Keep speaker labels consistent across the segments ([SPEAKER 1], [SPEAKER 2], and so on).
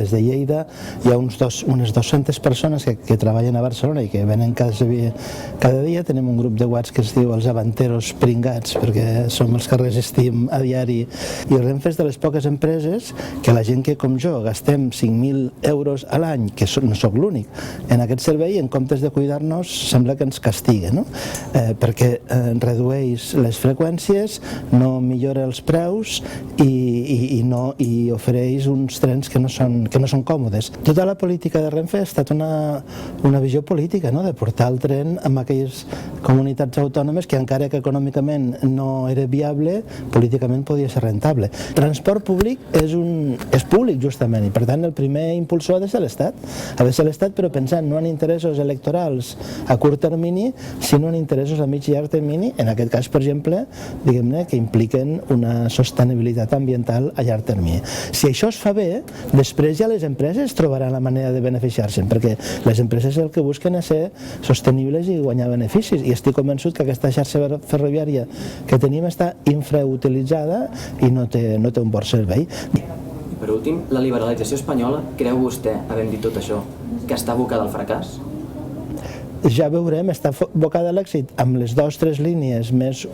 [SPEAKER 1] Des de Lleida hi ha unes 200 persones que treballen a Barcelona i que venen cada dia. Tenim un grup de WhatsApp que es diu els Avanteros Pringats, perquè som els que resistim a diari. I Renfe és de les poques empreses que la gent que, com jo, gastem 5.000 euros a l'any, que no soc l'únic, en aquest servei, en comptes de cuidar-nos, sembla que ens castiga, no? Perquè redueix les freqüències, no millora els preus i ofereix uns trens que no són còmodes. Tota la política de Renfe ha estat una visió política, no? De portar el tren a aquelles comunitats autònomes que, encara que econòmicament no era viable, políticament podia ser rentable. Transport públic és públic, justament, i per tant el primer impulsor ha de ser l'Estat. Ha de ser l'Estat, però pensant no en interessos electorals a curt termini, sinó en interessos a mig i llarg termini, en aquest cas, per exemple, diguem-ne, que impliquen una sostenibilitat ambiental a llarg termini. Si això es fa bé, després ja les empreses trobaran la manera de beneficiar-se'n, perquè les empreses el que busquen és ser sostenibles i guanyar beneficis, i estic convençut que aquesta xarxa ferroviària que tenim està infrautilitzada i no té un bon servei.
[SPEAKER 2] Per últim, la liberalització espanyola, creu vostè, havent dit tot això, que està abocada al fracàs?
[SPEAKER 1] Ja veurem, està abocada a l'èxit amb les 2 o 3 línies més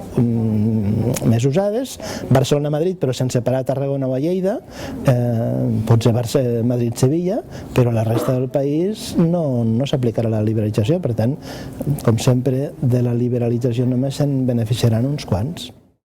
[SPEAKER 1] usades, Barcelona-Madrid, però sense parar a Tarragona o a Lleida, pot ser Madrid-Sevilla, però a la resta del país no s'aplicarà la liberalització. Per tant, com sempre, de la liberalització només se'n beneficiaran uns quants.